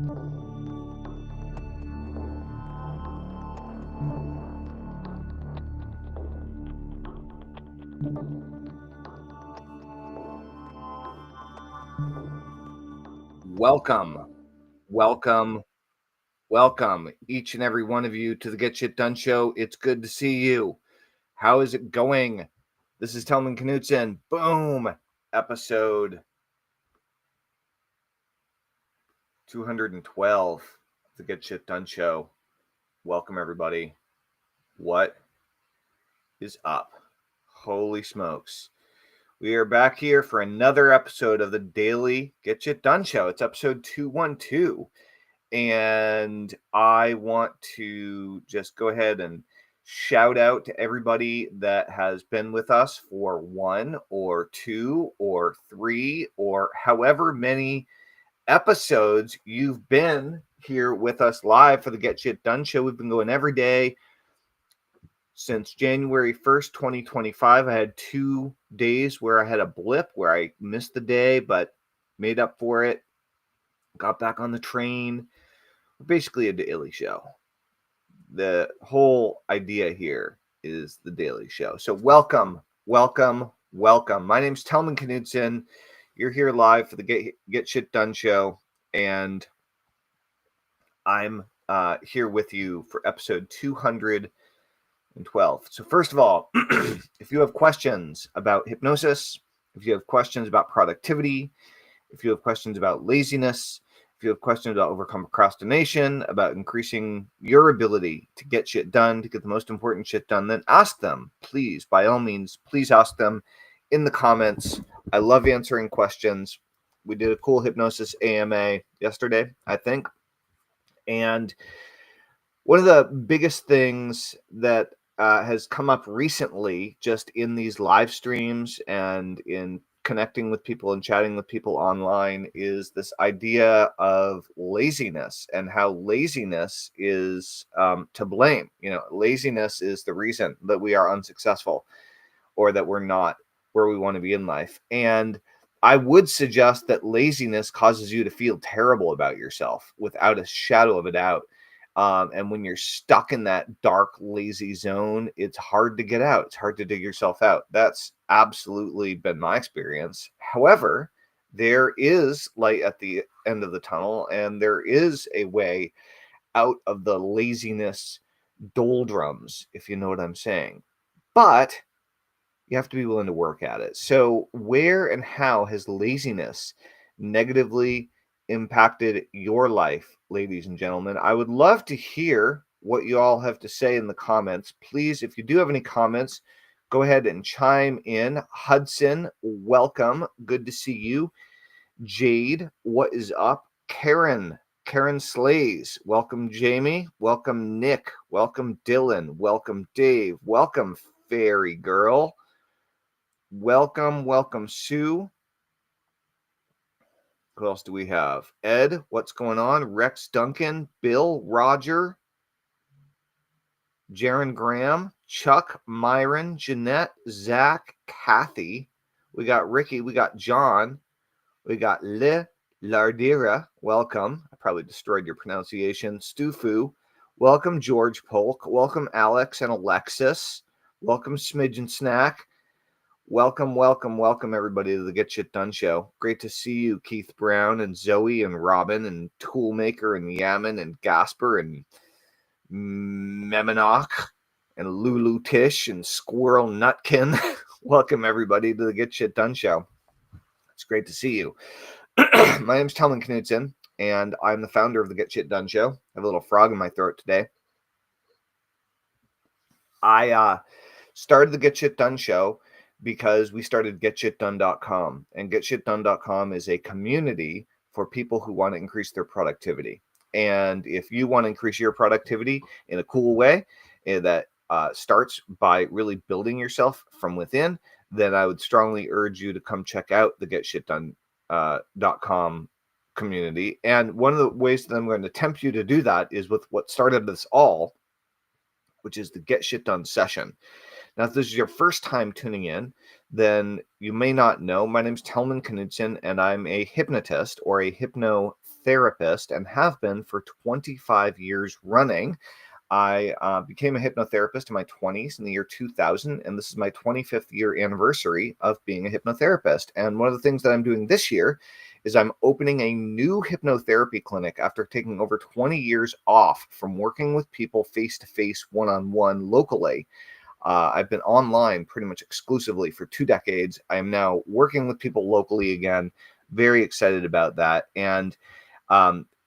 Welcome, each and every one of you to the Get Shit Done Show. It's good to see you. How is it going? This is Tellman Knutson. Boom! Episode 212 of the Get Shit Done Show. Welcome, everybody. What is up? Holy smokes. We are back here for another episode of the Daily Get Shit Done Show. It's episode 212. And I want to just go ahead and shout out to everybody that has been with us for 1 or 2 or 3 or however many episodes you've been here with us live for the Get Shit Done Show. We've been going every day since January 1st, 2025. I had 2 days where I had a blip where I missed the day, but made up for it. Got back on the train. Basically a daily show. The whole idea here is the daily show. So welcome. My name's Tellman Knutson. You're here live for the Get Shit Done Show, and I'm here with you for episode 212. So first of all, if you have questions about hypnosis, if you have questions about productivity, if you have questions about laziness, if you have questions about overcome procrastination, about increasing your ability to get shit done, to get the most important shit done, then ask them, please. By all means, please ask them in the comments. I love answering questions. We did a cool hypnosis AMA yesterday, I think. And one of the biggest things that has come up recently, just in these live streams and in connecting with people and chatting with people online, is this idea of laziness and how laziness is to blame. You know, laziness is the reason that we are unsuccessful or that we're not where we want to be in life. And I would suggest that laziness causes you to feel terrible about yourself without a shadow of a doubt. And when you're stuck in that dark, lazy zone, it's hard to get out. It's hard to dig yourself out. That's absolutely been my experience. However, there is light at the end of the tunnel, and there is a way out of the laziness doldrums, if you know what I'm saying. But you have to be willing to work at it. So where and how has laziness negatively impacted your life, ladies and gentlemen? I would love to hear what you all have to say in the comments. Please, if you do have any comments, go ahead and chime in. Hudson, welcome. Good to see you. Jade, what is up? Karen Slays, welcome. Jamie, welcome. Nick, welcome. Dylan, welcome. Dave, welcome. Fairy Girl, welcome. Sue. Who else do we have? Ed, what's going on? Rex Duncan, Bill, Roger, Jaron Graham, Chuck, Myron, Jeanette, Zach, Kathy. We got Ricky. We got John. We got Le Lardira. Welcome. I probably destroyed your pronunciation. Stufu. Welcome, George Polk. Welcome, Alex and Alexis. Welcome, Smidge and Snack. Welcome, everybody, to the Get Shit Done Show. Great to see you, Keith Brown and Zoe and Robin and Toolmaker and Yaman and Gasper and Memonach and Lulu Tish and Squirrel Nutkin. Welcome, everybody, to the Get Shit Done Show. It's great to see you. My name's Tellman Knutson, and I'm the founder of the Get Shit Done Show. I have a little frog in my throat today. I started the Get Shit Done Show because we started GetShitDone.com, and GetShitDone.com is a community for people who want to increase their productivity. And if you want to increase your productivity in a cool way that starts by really building yourself from within, then I would strongly urge you to come check out the GetShitDone.com community. And one of the ways that I'm going to tempt you to do that is with what started this all, which is the Get Shit Done session. Now, if this is your first time tuning in, then you may not know. My name's Tellman Knudsen, and I'm a hypnotist or a hypnotherapist and have been for 25 years running. I became a hypnotherapist in my 20s in the year 2000, and this is my 25th year anniversary of being a hypnotherapist. And one of the things that I'm doing this year is I'm opening a new hypnotherapy clinic after taking over 20 years off from working with people face-to-face, one-on-one locally. I've been online pretty much exclusively for 2 decades. I am now working with people locally again. Very excited about that. And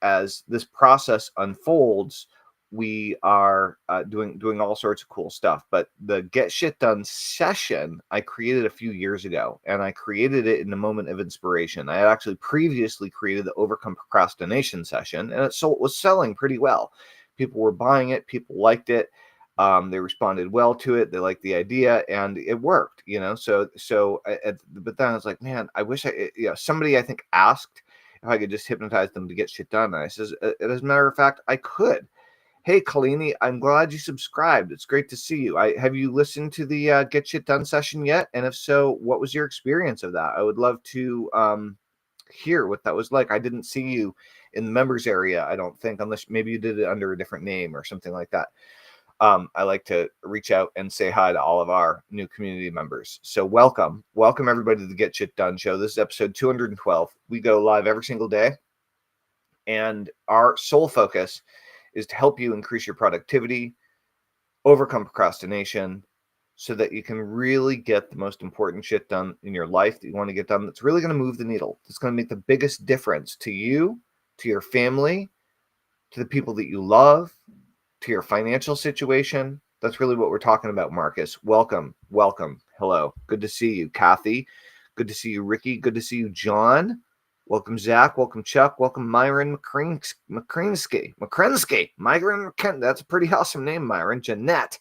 as this process unfolds, we are doing all sorts of cool stuff. But the Get Shit Done session I created a few years ago, and I created it in a moment of inspiration. I had actually previously created the Overcome Procrastination session, and it was selling pretty well. People were buying it. People liked it. They responded well to it. They liked the idea, and it worked. But then I was like, man, I wish somebody I think asked if I could just hypnotize them to get shit done. And I says, as a matter of fact, I could. Hey, Kalini, I'm glad you subscribed. It's great to see you. Have you listened to the Get Shit Done session yet? And if so, what was your experience of that? I would love to hear what that was like. I didn't see you in the members area, I don't think, unless maybe you did it under a different name or something like that. I like to reach out and say hi to all of our new community members. So welcome everybody to the Get Shit Done show. This is episode 212. We go live every single day, and our sole focus is to help you increase your productivity, overcome procrastination, so that you can really get the most important shit done in your life that you want to get done. That's really going to move the needle. That's going to make the biggest difference to you, to your family, to the people that you love, to your financial situation. That's really what we're talking about, Marcus. Welcome. Hello. Good to see you, Kathy. Good to see you, Ricky. Good to see you, John. Welcome, Zach. Welcome, Chuck. Welcome, Myron Makrensky. Myron, that's a pretty awesome name, Myron. Jeanette.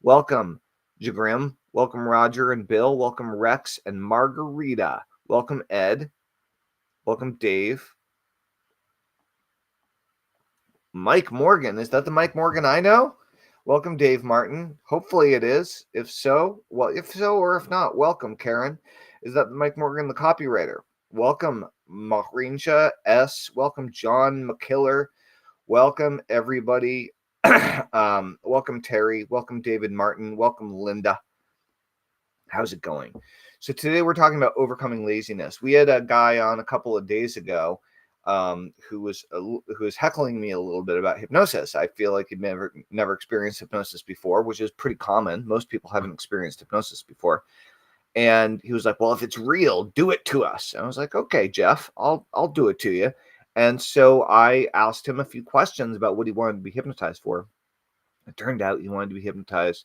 Welcome, Jagrim. Welcome, Roger and Bill. Welcome, Rex and Margarita. Welcome, Ed. Welcome, Dave. Mike Morgan. Is that the Mike Morgan I know? Welcome, Dave Martin. Hopefully it is. If so, or if not, welcome, Karen. Is that Mike Morgan, the copywriter? Welcome, Mahrinsha S. Welcome, John McKiller. Welcome, everybody. Welcome, Terry. Welcome, David Martin. Welcome, Linda. How's it going? So today we're talking about overcoming laziness. We had a guy on a couple of days ago who was heckling me a little bit about hypnosis. I feel like he'd never experienced hypnosis before, which is pretty common. Most people haven't experienced hypnosis before. And he was like, well, if it's real, do it to us. And I was like, okay, Jeff, I'll do it to you. And so I asked him a few questions about what he wanted to be hypnotized for. It turned out he wanted to be hypnotized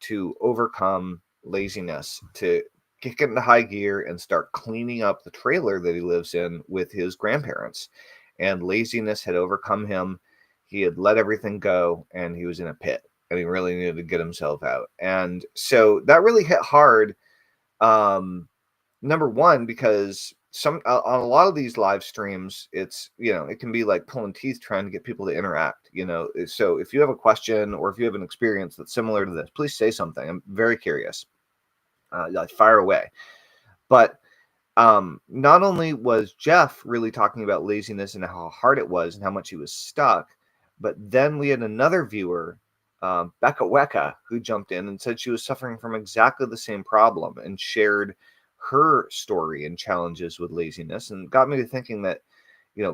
to overcome laziness, to kick it into high gear and start cleaning up the trailer that he lives in with his grandparents. And laziness had overcome him. He had let everything go, and he was in a pit, and he really needed to get himself out. And so that really hit hard. Number one, because on a lot of these live streams, it's, it can be like pulling teeth trying to get people to interact, So if you have a question or if you have an experience that's similar to this, please say something. I'm very curious. Fire away. But not only was Jeff really talking about laziness and how hard it was and how much he was stuck, but then we had another viewer, Becca Wecca, who jumped in and said she was suffering from exactly the same problem and shared her story and challenges with laziness, and got me to thinking that,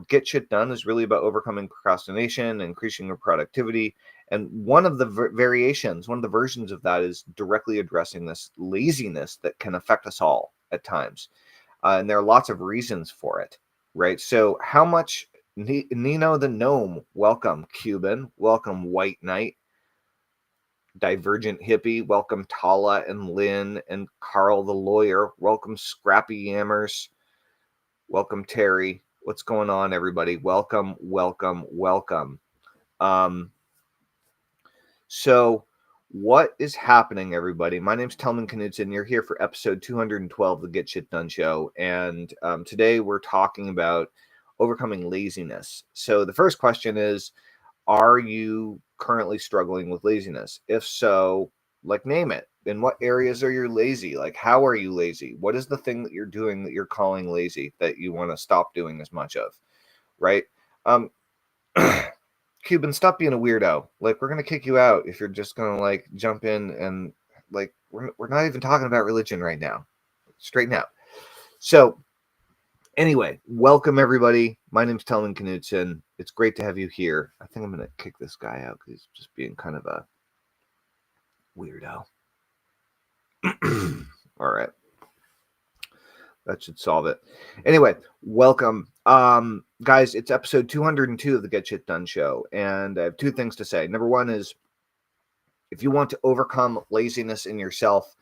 Get Shit Done is really about overcoming procrastination, increasing your productivity. And one of the variations, one of the versions of that is directly addressing this laziness that can affect us all at times. And there are lots of reasons for it, right? So how much, Nino the Gnome, welcome, Cuban, welcome, White Knight, Divergent Hippie, welcome, Tala and Lynn and Carl the Lawyer, welcome, Scrappy Yammers, welcome, Terry. What's going on, everybody? Welcome. So what is happening, everybody? My name's Tellman Knudsen. You're here for episode 212 of the Get Shit Done show. And today we're talking about overcoming laziness. So the first question is, are you currently struggling with laziness? If so, name it. In what areas are you lazy? Like, how are you lazy? What is the thing that you're doing that you're calling lazy that you want to stop doing as much of, right? Um, Cuban, stop being a weirdo. Like, we're gonna kick you out if you're just gonna like jump in and like we're not even talking about religion right now. Straighten out. So anyway, welcome everybody. My name's Tellman Knudsen. It's great to have you here. I think I'm gonna kick this guy out because he's just being kind of a weirdo. All right. That should solve it. Anyway, welcome. Guys, it's episode 202 of the Get Shit Done show. And I have two things to say. Number one is if you want to overcome laziness in yourself,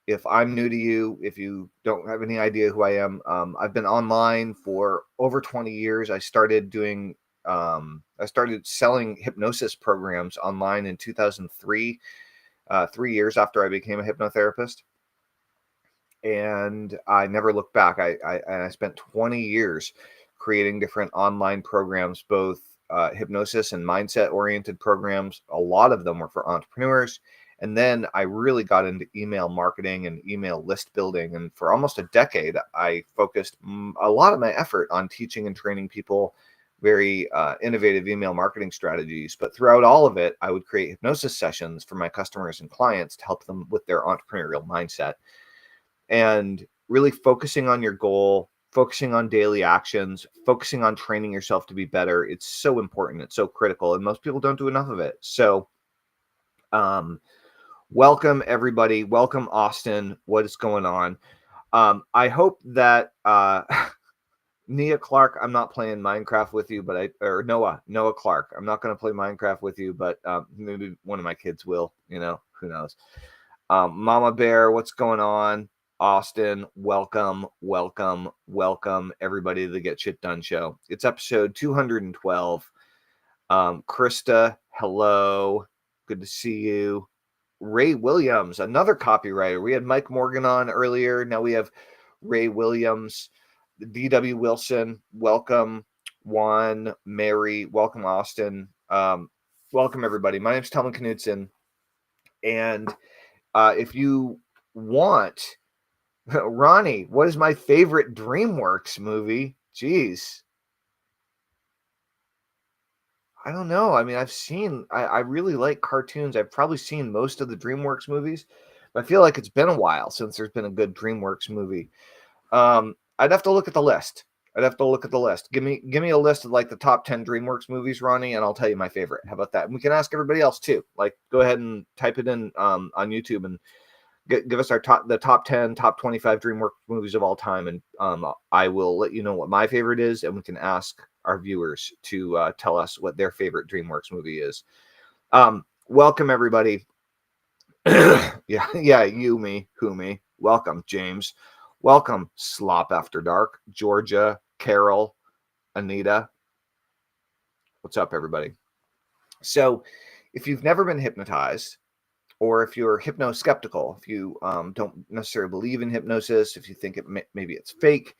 if I'm new to you, if you don't have any idea who I am, I've been online for over 20 years. I started selling hypnosis programs online in 2003, 3 years after I became a hypnotherapist. And I never looked back. I spent 20 years creating different online programs, both hypnosis and mindset oriented programs. A lot of them were for entrepreneurs. And then I really got into email marketing and email list building. And for almost a decade, I focused a lot of my effort on teaching and training people very innovative email marketing strategies. But throughout all of it, I would create hypnosis sessions for my customers and clients to help them with their entrepreneurial mindset. And really focusing on your goal, focusing on daily actions, focusing on training yourself to be better. It's so important. It's so critical. And most people don't do enough of it. So, welcome everybody. Welcome Austin. What is going on? I hope that, Nia Clark, I'm not playing Minecraft with you, but Noah Clark. I'm not going to play Minecraft with you, but maybe one of my kids will, who knows? Mama Bear, what's going on? Austin, welcome everybody to the Get Shit Done show. It's episode 212. Krista, hello, good to see you. Ray Williams, another copywriter. We had Mike Morgan on earlier. Now we have Ray Williams. DW Wilson, welcome. Juan, Mary, welcome Austin. Welcome everybody. My name's Tellman Knudsen, and if you want, Ronnie, what is my favorite DreamWorks movie? Jeez. I don't know. I mean, I really like cartoons. I've probably seen most of the DreamWorks movies, but I feel like it's been a while since there's been a good DreamWorks movie. I'd have to look at the list. Give me a list of like the top 10 DreamWorks movies, Ronnie, and I'll tell you my favorite. How about that? And we can ask everybody else too. Like, go ahead and type it in on YouTube and give us the top 10, top 25 DreamWorks movies of all time, and I will let you know what my favorite is, and we can ask our viewers to tell us what their favorite DreamWorks movie is. Welcome everybody. yeah, you, me, who, me. Welcome, James. Welcome, Slop After Dark, Georgia, Carol, Anita. What's up, everybody? So, if you've never been hypnotized, or if you're hypno-skeptical, if you don't necessarily believe in hypnosis, if you think maybe it's fake,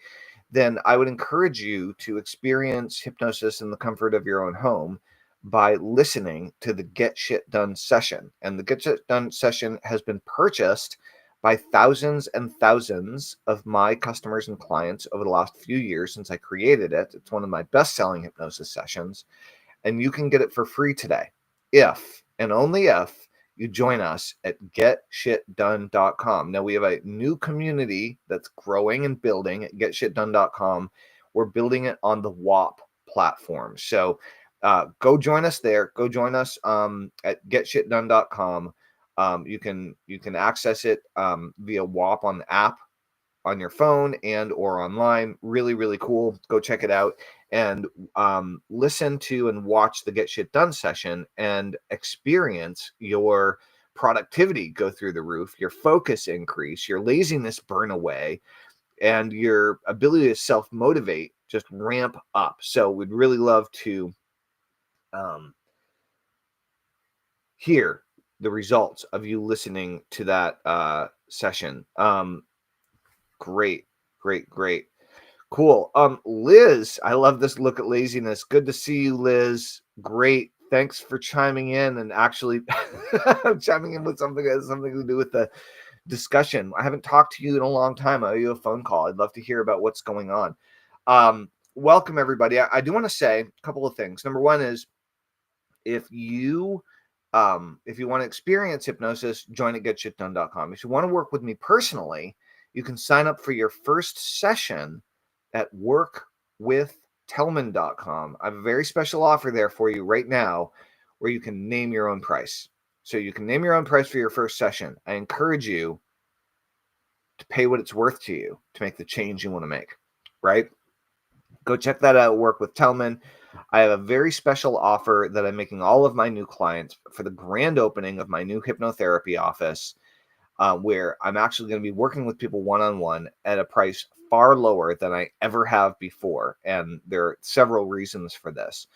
then I would encourage you to experience hypnosis in the comfort of your own home by listening to the Get Shit Done session. And the Get Shit Done session has been purchased by thousands and thousands of my customers and clients over the last few years since I created it. It's one of my best-selling hypnosis sessions, and you can get it for free today if, and only if, you join us at getshitdone.com. Now we have a new community that's growing and building at getshitdone.com. We're building it on the WAP platform. So go join us there. Go join us at getshitdone.com. You can access it via WAP on the app on your phone and or online. Really, really cool. Go check it out and listen to and watch the Get Shit Done session and experience your productivity go through the roof, your focus increase, your laziness burn away, and your ability to self-motivate just ramp up. So we'd really love to hear the results of you listening to that session. Great. Cool. Liz, I love this look at laziness. Good to see you, Liz. Great. Thanks for chiming in and actually chiming in with something that has something to do with the discussion. I haven't talked to you in a long time. I owe you a phone call. I'd love to hear about what's going on. Welcome, everybody. I do want to say a couple of things. Number one is if you want to experience hypnosis, join at getshitdone.com. If you want to work with me personally, you can sign up for your first session at workwithtellman.com. I have a very special offer there for you right now where you can name your own price. So you can name your own price for your first session. I encourage you to pay what it's worth to you to make the change you want to make, right? Go check that out, Work with Tellman. I have a very special offer that I'm making all of my new clients for the grand opening of my new hypnotherapy office, where I'm actually going to be working with people one-on-one at a price far lower than I ever have before. And there are several reasons for this.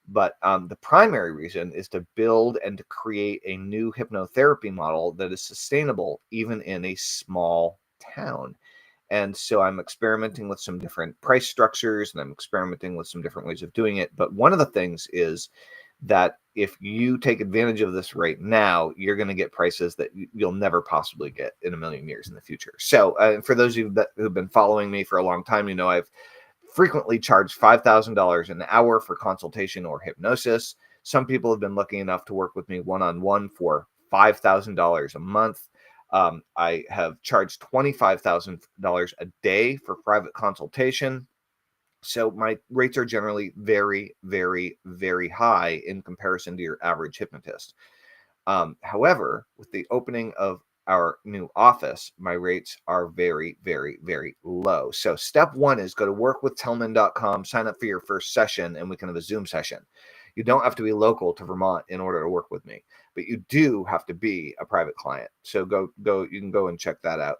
But the primary reason is to build and to create a new hypnotherapy model that is sustainable even in a small town. And so I'm experimenting with some different price structures and I'm experimenting with some different ways of doing it. But one of the things is that if you take advantage of this right now, you're going to get prices that you'll never possibly get in a million years in the future. So for those of you who've been following me for a long time, you know I've frequently charged $5,000 an hour for consultation or hypnosis. Some people have been lucky enough to work with me one-on-one for $5,000 a month. I have charged $25,000 a day for private consultation. So my rates are generally very, very, very high in comparison to your average hypnotist. However, with the opening of our new office, my rates are very, very, very low. So step one is go to workwithtellman.com, sign up for your first session, and we can have a Zoom session. You don't have to be local to Vermont in order to work with me, but you do have to be a private client. So you can go and check that out.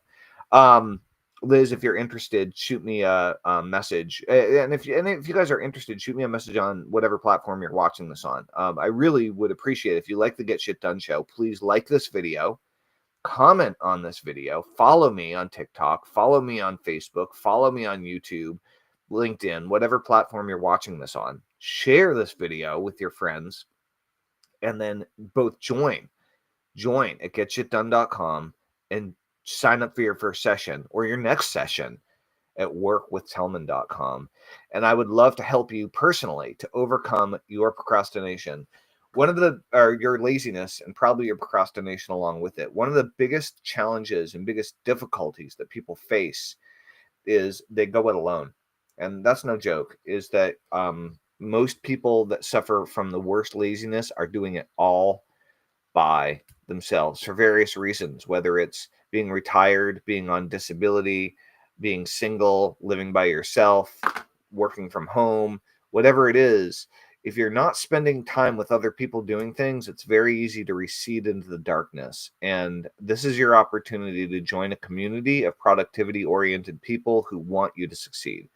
Liz, if you're interested, shoot me a message. And if you guys are interested, shoot me a message on whatever platform you're watching this on. I really would appreciate it. If you like the Get Shit Done show, please like this video, comment on this video, follow me on TikTok, follow me on Facebook, follow me on YouTube, LinkedIn, whatever platform you're watching this on. Share this video with your friends, and then both join at getshitdone.com and sign up for your first session or your next session at workwithtellman.com. And I would love to help you personally to overcome your procrastination. Your laziness and probably your procrastination along with it. One of the biggest challenges and biggest difficulties that people face is they go it alone. And that's no joke, is that most people that suffer from the worst laziness are doing it all by themselves for various reasons, whether it's being retired, being on disability, being single, living by yourself, working from home, whatever it is. If you're not spending time with other people doing things, it's very easy to recede into the darkness. And this is your opportunity to join a community of productivity-oriented people who want you to succeed.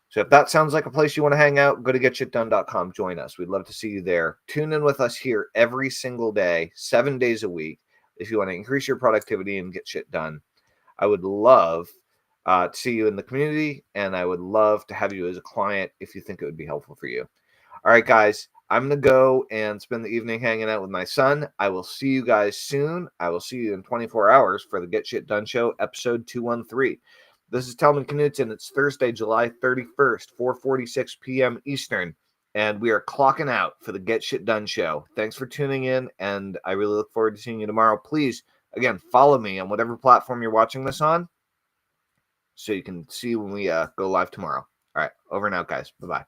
So if that sounds like a place you want to hang out, go to getshitdone.com. Join us. We'd love to see you there. Tune in with us here every single day, 7 days a week, if you want to increase your productivity and get shit done. I would love to see you in the community, and I would love to have you as a client if you think it would be helpful for you. All right, guys, I'm going to go and spend the evening hanging out with my son. I will see you guys soon. I will see you in 24 hours for the Get Shit Done Show, episode 213. This is Tellman Knutson. It's Thursday, July 31st, 4:46 p.m. Eastern, and we are clocking out for the Get Shit Done Show. Thanks for tuning in, and I really look forward to seeing you tomorrow. Please, again, follow me on whatever platform you're watching this on so you can see when we go live tomorrow. All right, over and out, guys. Bye-bye.